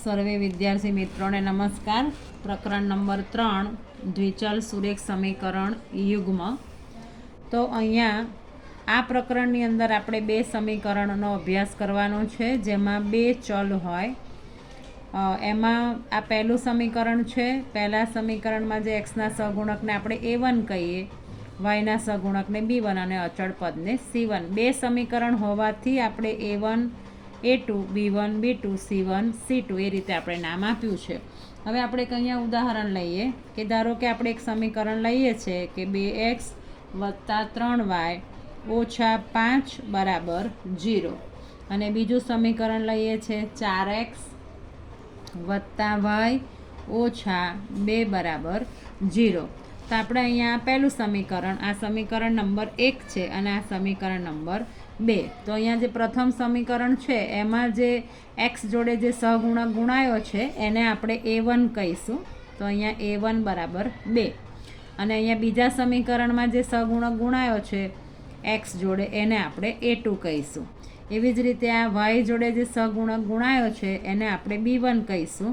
સર્વે વિદ્યાર્થી મિત્રોને નમસ્કાર. પ્રકરણ નંબર 3 દ્વિચલ સુરેખ સમીકરણ યુગ્મ. તો અહીંયા આ પ્રકરણની અંદર આપણે બે સમીકરણનો અભ્યાસ કરવાનો છે, જેમાં બે ચલ હોય. એમાં આ પહેલું સમીકરણ છે. પહેલા સમીકરણમાં જે એક્સના સહગુણકને આપણે A1 કહીએ, વાયના સહગુણકને B1 અને અચળ પદને C1. બે સમીકરણ હોવાથી આપણે A1 A2 B1 B2 C1 C2 એ રીતે આપણે નામ આપ્યું છે. હવે આપણે અહીંયા ઉદાહરણ લઈએ કે ધારો કે આપણે એક સમીકરણ લઈએ છીએ કે 2x + 3y - 5 = 0 અને બીજું સમીકરણ લઈએ છીએ 4x + y - 2 = 0. તો આપણે અહીંયા પહેલું સમીકરણ, આ સમીકરણ નંબર 1 છે અને આ સમીકરણ નંબર 2. તો અહીંયા જે પ્રથમ સમીકરણ છે એમાં જે x જોડે જે સહગુણક ગુણાયો છે એને આપણે A1 કહીશું. તો અહીંયા A1 = 2 અને અહીંયા બીજા સમીકરણમાં જે સહગુણક ગુણાયો છે x જોડે એને આપણે A2 કહીશું. એવી જ રીતે આ y જોડે જે સહગુણક ગુણાયો છે એને આપણે B1 કહીશું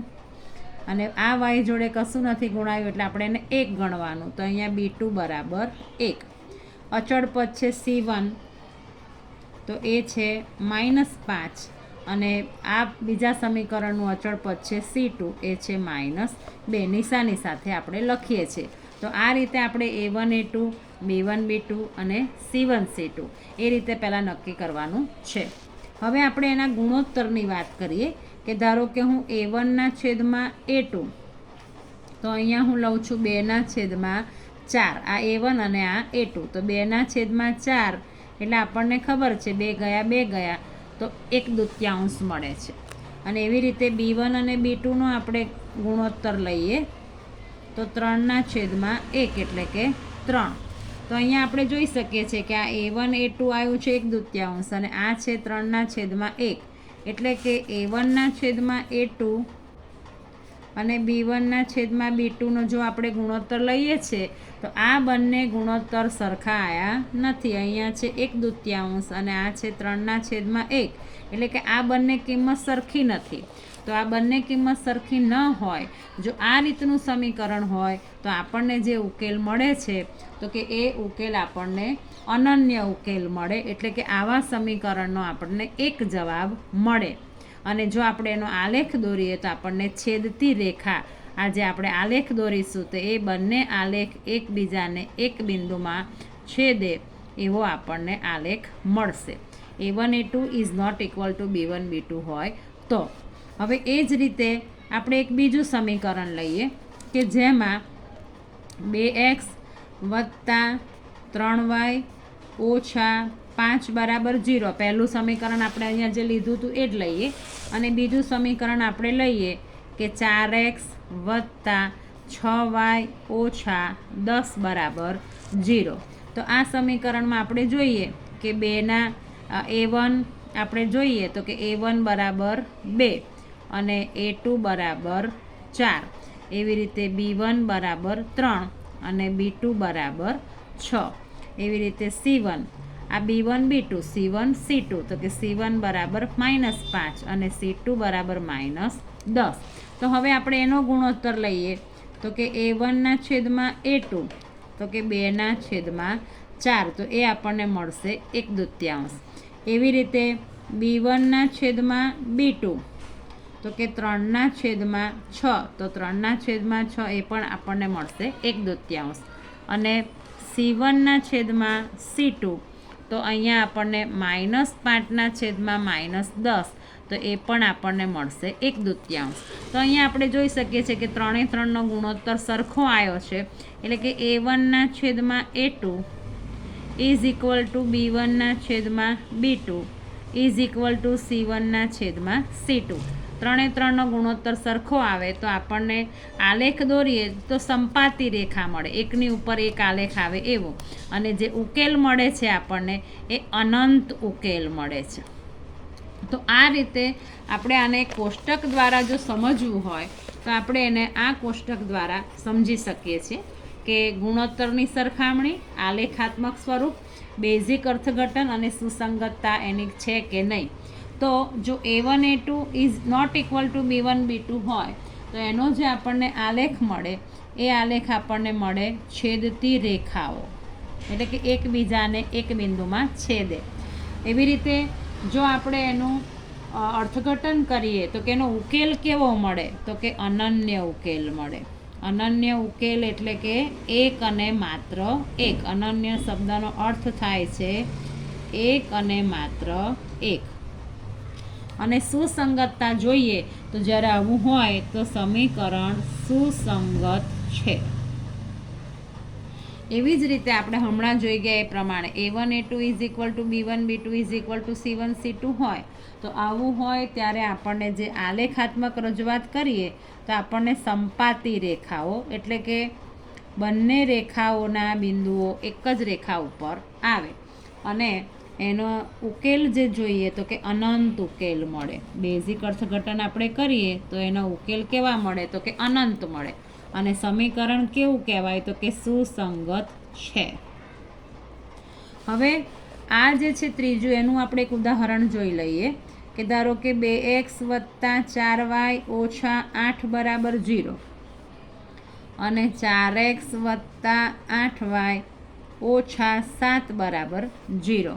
અને આ y જોડે કશું નથી ગુણાયું એટલે આપણે એને 1 ગણવાનું. તો અહીંયા B2 = 1. અચળ પદ છે C1, તો એ છે -5 અને આ બીજા સમીકરણનું અચળ પદ છે C2, એ છે -2. નિશાની સાથે આપણે લખીએ છીએ. તો આ રીતે આપણે A1 A2 B1 B2 અને C1 C2 એ રીતે પહેલાં નક્કી કરવાનું છે. હવે આપણે એના ગુણોત્તરની વાત કરીએ કે ધારો કે હું A1/A2, તો અહીંયા હું લઉં છું 2/4. આ A1 અને આ A2, તો 2/4 એટલે આપણને ખબર છે 2 ગયા 2 ગયા તો 1/2 મળે છે. અને એવી રીતે B1 અને B2નો આપણે ગુણોત્તર લઈએ તો 3/1 એટલે કે 3. તો અહીંયા આપણે જોઈ શકીએ છીએ કે આ A1 A2 આવ્યું છે 1/2 અને આ છે 3/1 એટલે કે A1/A2 અને B1/B2નો જો આપણે ગુણોત્તર લઈએ છીએ તો આ બંને ગુણોત્તર સરખા આવ્યા નથી. અહીંયા છે 1/2 અને આ છે 3/1 એટલે કે આ બંને કિંમત સરખી નથી. તો આ બંને કિંમત સરખી ન હોય, જો આ રીતનું સમીકરણ હોય તો આપણને જે ઉકેલ મળે છે તો કે એ ઉકેલ આપણને અનન્ય ઉકેલ મળે. એટલે કે આવા સમીકરણનો આપણને એક જવાબ મળે. અને જો આપણે એનો આલેખ દોરીએ તો આપણને છેદતી રેખા, આ જે આપણે આલેખ દોરીશું તો એ બંને આલેખ એકબીજાને એક બિંદુમાં છેદે એવો આપણને આલેખ મળશે. A1 A2 is not equal to B1 B2 હોય તો. હવે એ જ રીતે આપણે એક બીજું સમીકરણ લઈએ કે જેમાં 2x + 3y - 5 = 0. પહેલું સમીકરણ આપણે અહીંયા જે લીધું હતું એ જ લઈએ અને બીજું સમીકરણ આપણે લઈએ કે 4x + 6y - 10 = 0. તો આ સમીકરણમાં આપણે જોઈએ કે A1 આપણે જોઈએ તો કે A1 = 2 અને A2 = 4. એવી રીતે B1 = 3 અને B2 = 6. એવી રીતે C1, આ B1 B2 C1 C2, તો કે C1 = -5 અને C2 = -10. તો હવે આપણે એનો ગુણોત્તર લઈએ તો કે A1/A2 તો કે 2/4, તો એ આપણને મળશે 1/2. એવી રીતે B1/B2 તો કે 3/6, તો 3/6 એ પણ આપણને મળશે 1/2. અને C1/C2 તો અહીંયા આપણને -5/-10, તો એ પણ આપણને મળશે 1/2. તો અહીંયા આપણે જોઈ શકીએ છીએ કે 3/3નો ગુણોત્તર સરખો આવ્યો છે. એટલે કે A1/A2 is equal two B1/B2 is equal two C1/C2. 3/3નો ગુણોત્તર સરખો આવે તો આપણને આલેખ દોરીએ તો સંપાતી રેખા મળે, એકની ઉપર એક આલેખ આવે એવો. અને જે ઉકેલ મળે છે આપણને એ અનંત ઉકેલ મળે છે. તો આ રીતે આપણે આને કોષ્ટક દ્વારા જો સમજવું હોય તો આપણે એને આ કોષ્ટક દ્વારા સમજી શકીએ છીએ કે ગુણોત્તરની સરખામણી, આલેખાત્મક સ્વરૂપ, બેઝિક અર્થઘટન અને સુસંગતતા એની છે કે નહીં. તો જો A1 A2 is not equal to B1 B2 હોય તો એનો જે આપણને આલેખ મળે એ આલેખ આપણને મળે છેદતી રેખાઓ, એટલે કે એકબીજાને એક બિંદુમાં છેદે. એવી રીતે જો આપણે એનું અર્થઘટન કરીએ તો કે એનો ઉકેલ કેવો મળે, તો કે અનન્ય ઉકેલ મળે. અનન્ય ઉકેલ એટલે કે એક અને માત્ર એક. અનન્ય શબ્દનો અર્થ થાય છે એક અને માત્ર એક. અને સુસંગતતા જોઈએ તો જ્યારે આવું હોય તો સમીકરણ સુસંગત છે. એવી જ રીતે આપણે હમણાં જોઈ ગયા એ પ્રમાણે A1 A2 is equal to B1 B2 is equal to C1 C2 હોય તો આવું હોય ત્યારે આપણને જે આલેખાત્મક રજૂઆત કરીએ તો આપણને સંપાતી રેખાઓ એટલે કે બંને રેખાઓના બિંદુઓ એક જ રેખા ઉપર આવે અને એનો ઉકેલ જે જોઈએ તો કે અનંત ઉકેલ મળે. બેઝિક અર્થઘટન આપણે કરીએ તો એનો ઉકેલ કેવા મળે તો કે અનંત મળે. અને સમીકરણ કેવું કહેવાય તો કે સુસંગત છે. હવે આ જે છે ત્રીજું, એનું આપણે એક ઉદાહરણ જોઈ લઈએ કે ધારો કે 2x + 4y - 8 = 0 અને 4x + 8y - 7 = 0.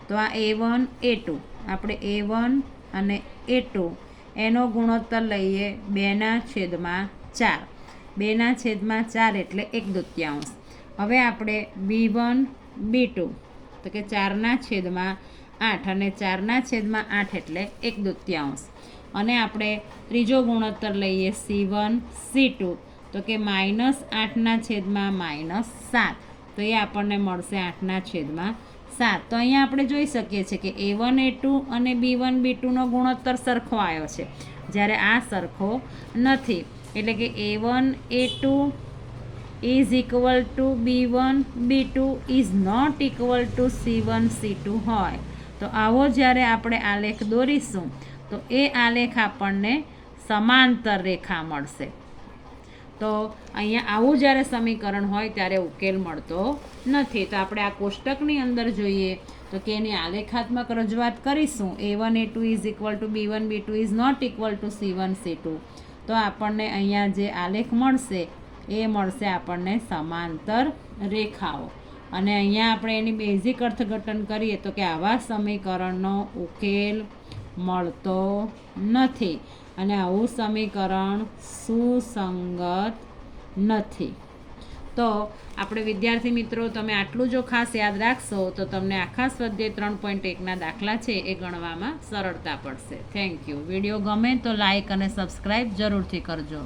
તો આ A1 A2 આપણે A1 અને A2 એનો ગુણોત્તર લઈએ 2/4. 2/4 એટલે 1/2. હવે આપણે B1 B2 તો કે 4/8 અને 4/8 એટલે 1/2. અને આપણે ત્રીજો ગુણોત્તર લઈએ C1 C2 તો કે -8/7. તો એ આપણને મળશે 8/7. તો અહીંયા આપણે જોઈ શકીએ છીએ કે A1 A2 અને B1 B2નો ગુણોત્તર સરખો આવ્યો છે, જ્યારે આ સરખો નથી. એટલે કે A1 A2 is equal to B1 B2 is not equal to C1 C2 હોય તો આવો જ્યારે આપણે આલેખ દોરીશું તો એ આલેખ આપણને સમાંતર રેખા મળશે. તો અહીંયા આવું જ્યારે સમીકરણ હોય ત્યારે ઉકેલ મળતો નથી. તો આપણે આ કોષ્ટકની અંદર જોઈએ તો કે એની આલેખાત્મક રજૂઆત કરીશું A1 A2 is equal to B1 B2 is not equal to C1 C2 તો આપણને અહીંયા જે આલેખ મળશે એ મળશે આપણને સમાંતર રેખાઓ. અને અહીંયા આપણે એની બેઝિક અર્થઘટન કરીએ તો કે આવા સમીકરણનો ઉકેલ મળતો નથી અને આવું સમીકરણ સુસંગત નથી. તો આપણે વિદ્યાર્થી મિત્રો તમે આટલું જો ખાસ યાદ રાખશો તો તમને આખા સ્વાધ્યાય 3.1ના દાખલા છે એ ગણવામાં સરળતા પડશે. Thank you. વિડીયો ગમે તો લાઈક અને સબસ્ક્રાઈબ જરૂરથી કરજો.